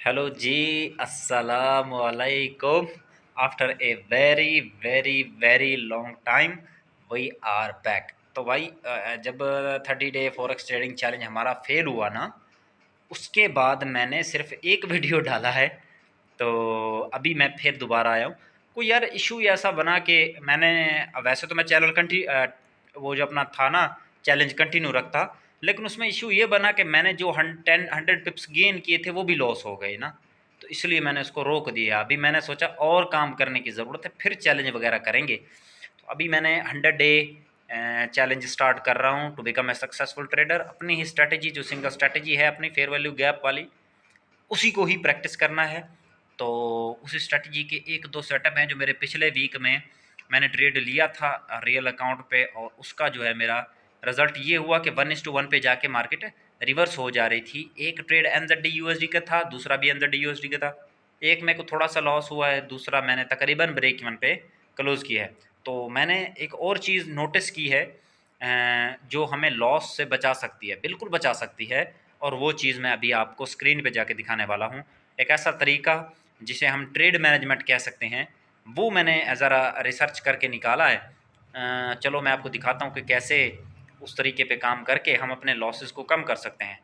Hello ji, अस्सलाम वालेकुम। After a very very very long time we are back. तो भाई जब 30 डे फॉरेक्स ट्रेडिंग चैलेंज हमारा फेल हुआ ना, उसके बाद मैंने सिर्फ एक वीडियो डाला है। तो अभी मैं फिर दोबारा आया हूँ। कोई यार इशू ऐसा बना कि मैंने, वैसे तो मैं चैनल वो जो अपना था ना, चैलेंज कंटिन्यू रखता, लेकिन उसमें इशू ये बना कि मैंने जो 100 पिप्स गेन किए थे वो भी लॉस हो गए ना। तो इसलिए मैंने उसको रोक दिया। अभी मैंने सोचा और काम करने की ज़रूरत है, फिर चैलेंज वगैरह करेंगे। तो अभी मैंने 100 डे चैलेंज स्टार्ट कर रहा हूँ to become a successful trader. अपनी ही स्ट्रैटेजी, जो सिंगल स्ट्रैटेजी है अपनी फेयर वैल्यू गैप वाली, उसी को ही प्रैक्टिस करना है। तो उस स्ट्रैटेजी के एक दो सेटअप हैं जो मेरे पिछले वीक में मैंने ट्रेड लिया था रियल अकाउंट पे, और उसका जो है मेरा रिजल्ट ये हुआ कि 1:1 पे जाके मार्केट रिवर्स हो जा रही थी। एक ट्रेड NZD USD का था, दूसरा भी NZD USD का था। एक मेरे को थोड़ा सा लॉस हुआ है, दूसरा मैंने तकरीबन ब्रेक इवन पे क्लोज़ किया है। तो मैंने एक और चीज़ नोटिस की है जो हमें लॉस से बचा सकती है, बिल्कुल बचा सकती है। और वो चीज़ मैं अभी आपको स्क्रीन पे जाके दिखाने वाला हूँ। एक ऐसा तरीका जिसे हम ट्रेड मैनेजमेंट कह सकते हैं, वो मैंने ज़रा रिसर्च करके निकाला है। चलो मैं आपको दिखाता हूँ कि कैसे उस तरीके पे काम करके हम अपने लॉसेस को कम कर सकते हैं।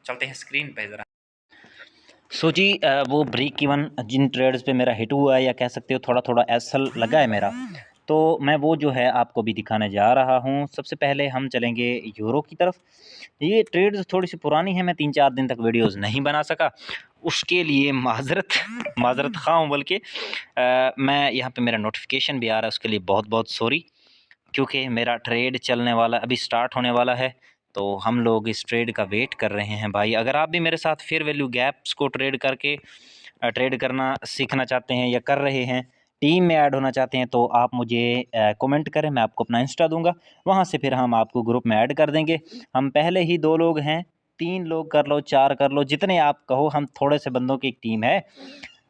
चलते हैं स्क्रीन पे ज़रा। सो जी, वो ब्रेक इवन जिन ट्रेड्स पे मेरा हिट हुआ है, या कह सकते हो थोड़ा थोड़ा एसल लगा है मेरा, तो मैं वो जो है आपको भी दिखाने जा रहा हूँ। सबसे पहले हम चलेंगे यूरो की तरफ। ये ट्रेड्स थोड़ी सी पुरानी है, मैं 3-4 दिन तक वीडियोस नहीं बना सका, उसके लिए माजरत माजरत ख़ाँ हूँ। बल्कि मैं यहाँ पे मेरा नोटिफिकेशन भी आ रहा है, उसके लिए बहुत बहुत सॉरी। क्योंकि मेरा ट्रेड चलने वाला, अभी स्टार्ट होने वाला है, तो हम लोग इस ट्रेड का वेट कर रहे हैं भाई। अगर आप भी मेरे साथ फेयर वैल्यू गैप्स को ट्रेड करके ट्रेड करना सीखना चाहते हैं, या कर रहे हैं, टीम में ऐड होना चाहते हैं, तो आप मुझे कमेंट करें, मैं आपको अपना इंस्टा दूंगा, वहाँ से फिर हम आपको ग्रुप में ऐड कर देंगे। हम पहले ही 2 लोग हैं, 3 लोग कर लो, 4 कर लो, जितने आप कहो। हम थोड़े से बंदों की एक टीम है,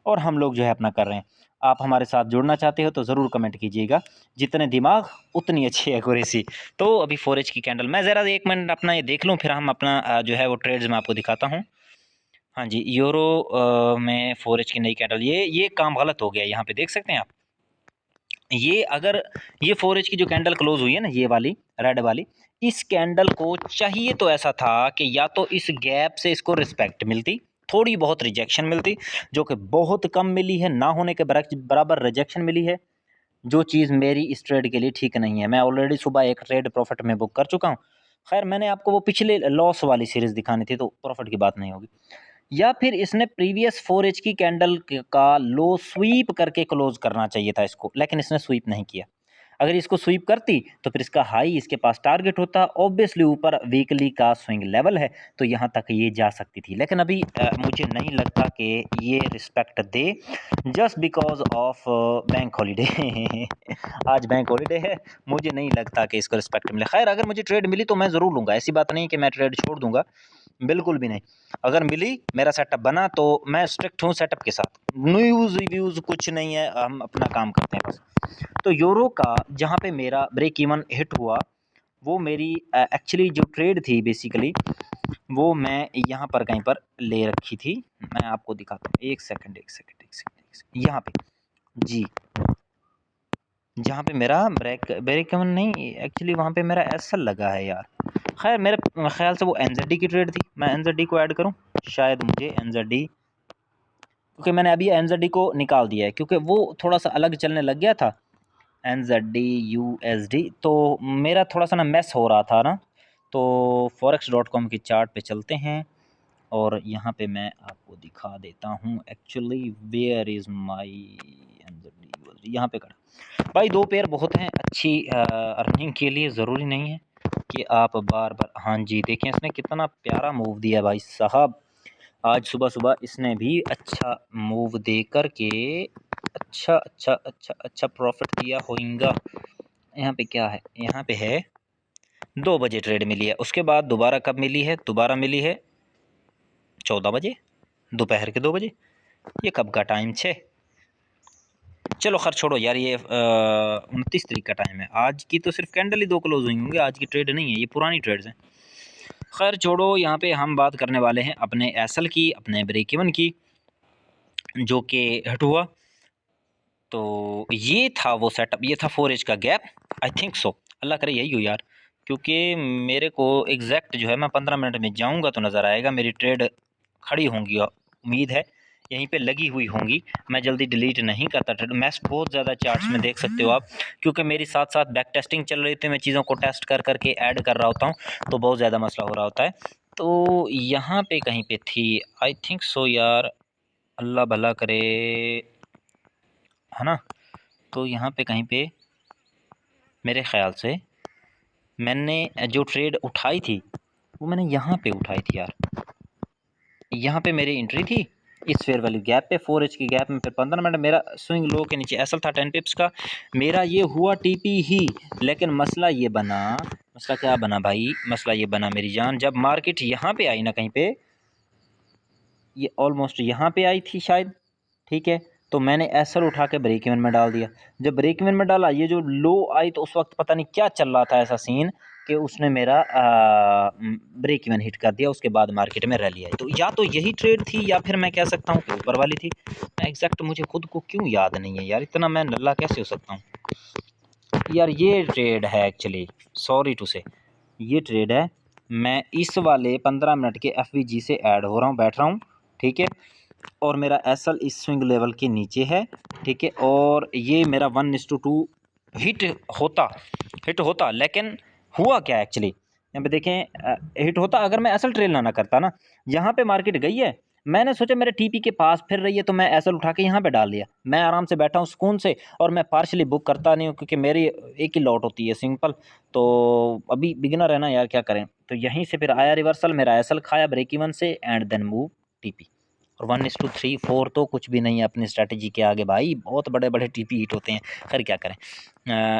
और हम लोग जो है अपना कर रहे हैं। आप हमारे साथ जुड़ना चाहते हो तो ज़रूर कमेंट कीजिएगा। जितने दिमाग उतनी अच्छी एक्यूरेसी। तो अभी फोरेज की कैंडल, मैं ज़रा 1 मिनट अपना ये देख लूँ, फिर हम अपना जो है वो ट्रेड्स मैं आपको दिखाता हूँ। हाँ जी, यूरो में फोरेज की नई कैंडल, ये काम गलत हो गया। यहाँ पे देख सकते हैं आप, ये अगर ये फोरेज की जो कैंडल क्लोज हुई है ना, ये वाली रेड वाली, इस कैंडल को चाहिए तो ऐसा था कि या तो इस गैप से इसको रिस्पेक्ट मिलती, थोड़ी बहुत रिजेक्शन मिलती, जो कि बहुत कम मिली है, ना होने के बराबर रिजेक्शन मिली है, जो चीज़ मेरी इस ट्रेड के लिए ठीक नहीं है। मैं ऑलरेडी सुबह एक ट्रेड प्रॉफिट में बुक कर चुका हूँ। खैर, मैंने आपको वो पिछले लॉस वाली सीरीज़ दिखानी थी, तो प्रॉफिट की बात नहीं होगी। या फिर इसने प्रीवियस 4 की कैंडल का लो स्वीप करके क्लोज करना चाहिए था इसको, लेकिन इसने स्वीप नहीं किया। अगर इसको स्वीप करती तो फिर इसका हाई इसके पास टारगेट होता, ऑब्वियसली ऊपर वीकली का स्विंग लेवल है, तो यहाँ तक ये जा सकती थी। लेकिन अभी मुझे नहीं लगता कि ये respect they, just because of bank holiday. आज बैंक हॉलीडे है, मुझे नहीं लगता कि इसको रिस्पेक्ट मिले। खैर, अगर मुझे ट्रेड मिली तो मैं ज़रूर लूँगा, ऐसी बात नहीं कि मैं ट्रेड छोड़ दूंगा, बिल्कुल भी नहीं। अगर मिली, मेरा सेटअप बना, तो मैं स्ट्रिक्ट हूँ सेटअप के साथ। न्यूज़ रिव्यूज़ कुछ नहीं है, हम अपना काम करते हैं बस। तो यूरो का जहाँ पे मेरा ब्रेक इवन हिट हुआ, वो मेरी एक्चुअली जो ट्रेड थी बेसिकली, वो मैं यहाँ पर कहीं पर ले रखी थी। मैं आपको दिखाता हूँ, एक सेकंड एक सेकंड एक सेकंड एक सेकंड, यहाँ पे जी, जहाँ पे मेरा ब्रेक ब्रेक इवन नहीं, एक्चुअली वहाँ पे मेरा एसएल लगा है यार। खैर, मेरे ख्याल से वो एनजेडी की ट्रेड थी। मैं एनजेडी को ऐड करूँ, शायद मुझे एनजेडी, क्योंकि मैंने अभी एनजेडी को निकाल दिया है, क्योंकि वो थोड़ा सा अलग चलने लग गया था। NZD USD तो मेरा थोड़ा सा ना मैस हो रहा था ना। तो forex.com की चार्ट पे चलते हैं, और यहाँ पे मैं आपको दिखा देता हूँ actually where is my NZD USD। यहाँ पे करा भाई, 2 पेयर बहुत हैं अच्छी अर्निंग के लिए। ज़रूरी नहीं है कि आप बार बार, हाँ जी, देखें इसने कितना प्यारा मूव दिया भाई साहब। आज सुबह सुबह इसने भी अच्छा मूव दे कर के अच्छा अच्छा अच्छा अच्छा प्रॉफिट दिया होगा। यहाँ पे क्या है, यहाँ पे है 2 बजे ट्रेड मिली है, उसके बाद दोबारा कब मिली है, दोबारा मिली है 14 बजे, दोपहर के 2 बजे। ये कब का टाइम छे। चलो खैर छोड़ो यार, ये 29 तारीख का टाइम है। आज की तो सिर्फ कैंडल ही 2 क्लोज हुई होंगी, आज की ट्रेड नहीं है, ये पुरानी ट्रेड्स हैं। खैर छोड़ो, यहाँ पे हम बात करने वाले हैं अपने एसल की, अपने ब्रेक इवन की। जो कि हिट हुआ। तो ये था वो सेटअप, ये था 4 एज का गैप। आई थिंक सो, अल्लाह करे यही हो यार, क्योंकि मेरे को एग्जैक्ट जो है मैं 15 मिनट में जाऊंगा तो नज़र आएगा, मेरी ट्रेड खड़ी होंगी, उम्मीद है यहीं पे लगी हुई होंगी। मैं जल्दी डिलीट नहीं करता ट्रेड, मैच बहुत ज़्यादा चार्ट्स में देख सकते हो आप, क्योंकि मेरी साथ साथ बैक टेस्टिंग चल रही थी, मैं चीज़ों को टेस्ट कर करके ऐड कर रहा होता हूँ, तो बहुत ज़्यादा मसला हो रहा होता है। तो यहाँ पे कहीं पे थी, आई थिंक सो यार, अल्लाह भला करे, है ना। तो यहाँ पे कहीं पे मेरे ख़्याल से मैंने जो ट्रेड उठाई थी वो मैंने यहाँ पे उठाई थी यार, यहाँ पे मेरी एंट्री थी इस फेयर वैल्यू गैप पे, 4 एच की गैप में, फिर 15 मिनट मेरा स्विंग लो के नीचे एसल था 10 पिप्स का, मेरा ये हुआ टीपी ही। लेकिन मसला ये बना, मसला क्या बना भाई, मसला ये बना मेरी जान, जब मार्केट यहाँ पे आई ना कहीं पे, ये ऑलमोस्ट यहाँ पे आई थी शायद, ठीक है, तो मैंने एसएल उठा के ब्रेक इवन में डाल दिया। जब ब्रेक इवन में डाला, ये जो लो आई तो उस वक्त पता नहीं क्या चल रहा था, ऐसा सीन कि उसने मेरा ब्रेक इवन हिट कर दिया, उसके बाद मार्केट में रैली आई। तो या तो यही ट्रेड थी या फिर मैं कह सकता हूँ कि ऊपर वाली थी। मैं एग्जैक्ट मुझे खुद को क्यों याद नहीं है यार, इतना मैं नल्ला कैसे हो सकता हूँ यार। ये ट्रेड है एक्चुअली, सॉरी टू से, ये ट्रेड है। मैं इस वाले 15 मिनट के एफ से ऐड हो रहा हूँ, बैठ रहा हूँ, ठीक है, और मेरा एसएल इस स्विंग लेवल के नीचे है, ठीक है, और ये मेरा 1:2 हिट होता, लेकिन हुआ क्या एक्चुअली, यहाँ पे देखें, हिट होता अगर मैं एसएल ट्रेल ना करता ना, यहाँ पे मार्केट गई है, मैंने सोचा मेरे टीपी के पास फिर रही है तो मैं एसएल उठा के यहाँ पे डाल दिया, मैं आराम से बैठा हूँ सुकून से, और मैं पार्शली बुक करता नहीं हूँ क्योंकि मेरी एक ही लॉट होती है सिंपल। तो अभी बिगिनर है ना यार, क्या करें, तो यहीं से फिर आया रिवर्सल, मेरा एसएल खाया ब्रेक इवन से, एंड देन मूव टीपी। और 1:3 4 तो कुछ भी नहीं है अपनी स्ट्रैटेजी के आगे भाई, बहुत बड़े बड़े टीपी हिट होते हैं। खैर क्या करें,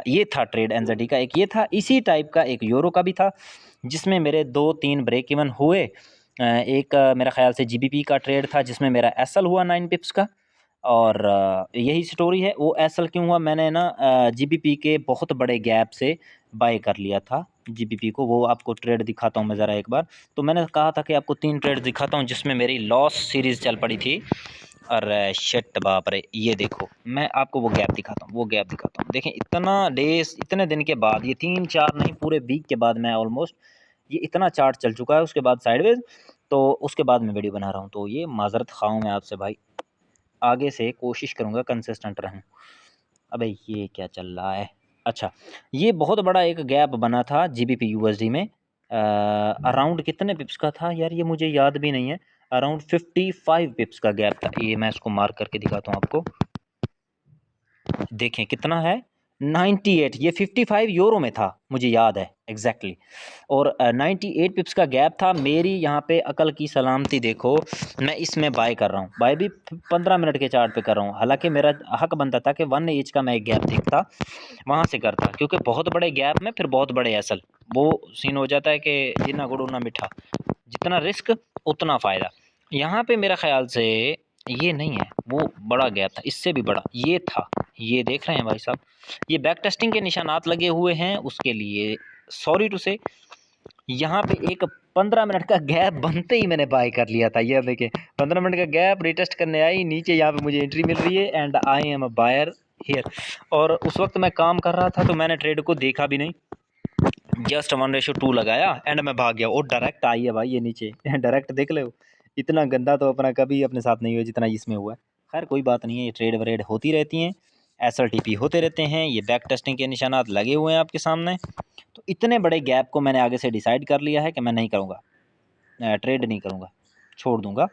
ये था ट्रेड एनजेडी का, एक ये था, इसी टाइप का एक यूरो का भी था जिसमें मेरे 2-3 ब्रेक इवन हुए। एक मेरा ख्याल से जीबीपी का ट्रेड था जिसमें मेरा एसएल हुआ 9 पिप्स का, और यही स्टोरी है। वो एसएल क्यों हुआ, मैंने ना जीबीपी के बहुत बड़े गैप से बाय कर लिया था जीबीपी को, वो आपको ट्रेड दिखाता हूँ मैं ज़रा एक बार। तो मैंने कहा था कि आपको 3 ट्रेड दिखाता हूँ जिसमें मेरी लॉस सीरीज़ चल पड़ी थी। अरे शिट बाप रे, ये देखो मैं आपको वो गैप दिखाता हूँ, वो गैप दिखाता हूँ, देखें इतना डेज, इतने दिन के बाद, ये 3-4 नहीं पूरे वीक के बाद मैं ऑलमोस्ट, ये इतना चार्ट चल चुका है उसके बाद साइडवेज, तो उसके बाद मैं वीडियो बना रहा हूँ। तो ये माजरत खा हूँ मैं आपसे भाई, आगे से कोशिश करूँगा कंसिस्टेंट रहूँ। अबे ये क्या चल रहा है, अच्छा, ये बहुत बड़ा एक गैप बना था जीबीपी यूएसडी में, अराउंड कितने पिप्स का था यार, ये मुझे याद भी नहीं है, अराउंड 55 पिप्स का गैप था। ये मैं इसको मार्क करके दिखाता हूँ आपको, देखें कितना है, 98, ये 55 यूरो में था मुझे याद है एग्जैक्टली, और 98 पिप्स का गैप था। मेरी यहाँ पे अकल की सलामती देखो, मैं इसमें बाय कर रहा हूँ, बाय भी 15 मिनट के चार्ट पे कर रहा हूँ, हालांकि मेरा हक बनता था कि 1 एज का मैं एक गैप देखता, वहाँ से करता, क्योंकि बहुत बड़े गैप में फिर बहुत बड़े एसल, वो सीन हो जाता है कि जितना गुड़ उतना मीठा, जितना रिस्क उतना फ़ायदा। यहाँ पे मेरा ख़्याल से ये नहीं है, वो बड़ा गैप था, इससे भी बड़ा ये था, ये देख रहे हैं भाई साहब, ये बैक टेस्टिंग के निशानात लगे हुए हैं, उसके लिए सॉरी टू से। यहाँ पे एक 15 मिनट का गैप बनते ही मैंने बाय कर लिया था, ये देखिए 15 मिनट का गैप रिटेस्ट करने आई नीचे, यहाँ पे मुझे एंट्री मिल रही है, and I am a buyer here. और उस वक्त मैं काम कर रहा था तो मैंने ट्रेड को देखा भी नहीं, जस्ट 1:2 लगाया एंड मैं भाग गया, और डायरेक्ट आई है भाई ये नीचे डायरेक्ट देख लो, इतना गंदा तो अपना कभी अपने साथ नहीं हुआ जितना इसमें हुआ है। खैर कोई बात नहीं है, ये ट्रेड व्रेड होती रहती हैं, एसएलटीपी होते रहते हैं, ये बैक टेस्टिंग के निशानात लगे हुए हैं आपके सामने। तो इतने बड़े गैप को मैंने आगे से डिसाइड कर लिया है कि मैं नहीं करूँगा, ट्रेड नहीं करूँगा, छोड़ दूँगा।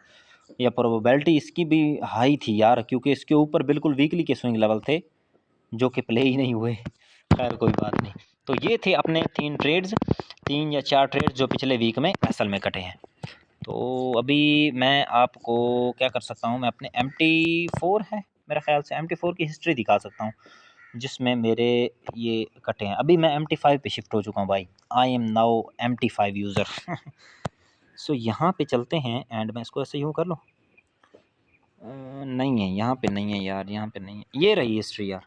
या प्रोबेबिलिटी इसकी भी हाई थी यार, क्योंकि इसके ऊपर बिल्कुल वीकली के स्विंग लेवल थे जो कि प्ले ही नहीं हुए। खैर कोई बात नहीं। तो ये थे अपने 3 ट्रेड्स, 3 या 4 ट्रेड्स जो पिछले वीक में असल में कटे हैं। तो अभी मैं आपको क्या कर सकता हूँ, मैं अपने MT4 है मेरा ख्याल से, MT4 की हिस्ट्री दिखा सकता हूँ जिसमें मेरे ये कटे हैं। अभी मैं MT5 पे शिफ्ट हो चुका हूँ भाई, I am now MT5 user. So यहाँ पे चलते हैं, एंड मैं इसको ऐसे यूँ कर लूँ, नहीं है यहाँ पे, नहीं है यार, यहाँ पे नहीं है, ये रही हिस्ट्री यार।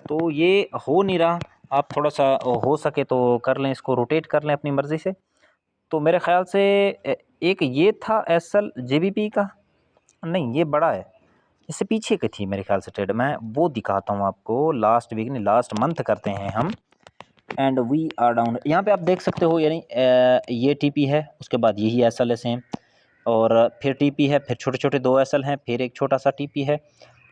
तो ये हो नहीं रहा, आप थोड़ा सा हो सके तो कर लें, इसको रोटेट कर लें अपनी मर्ज़ी से। तो मेरे ख़्याल से एक ये था एसएल जेबीपी का, नहीं ये बड़ा है, इससे पीछे की थी मेरे ख्याल से ट्रेड, मैं वो दिखाता हूँ आपको। लास्ट वीक नहीं, लास्ट मंथ करते हैं हम, एंड वी आर डाउन। यहाँ पे आप देख सकते हो, यानी ये टीपी है, उसके बाद यही एसएल है सेम, और फिर टीपी है, फिर छोटे छोटे 2 एसएल हैं, फिर एक छोटा सा टीपी है,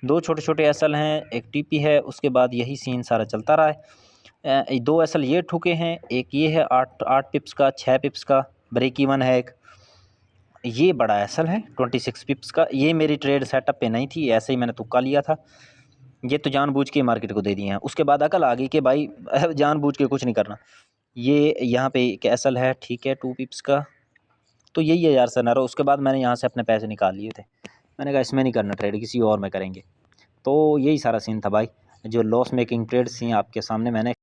2 छोटे छोटे एसएल हैं, एक टीपी है, उसके बाद यही सीन सारा चलता रहा है। 2 एसएल ये ठुके हैं, एक ये है 8 पिप्स का, 6 पिप्स का ब्रेक इवन है एक, ये बड़ा एसएल है 26 पिप्स का। ये मेरी ट्रेड सेटअप पे नहीं थी, ऐसे ही मैंने तुक्का लिया था, ये तो जानबूझ के मार्केट को दे दिए हैं। उसके बाद अकल आ गई कि भाई जानबूझ के कुछ नहीं करना। ये यहाँ पे एक एसएल है, ठीक है, 2 पिप्स का, तो यही है यार सिनेरियो। उसके बाद मैंने यहाँ से अपने पैसे निकाल लिए थे, मैंने कहा इसमें नहीं करना ट्रेड, किसी और में करेंगे। तो यही सारा सीन था भाई, जो लॉस मेकिंग ट्रेड्स थी आपके सामने मैंने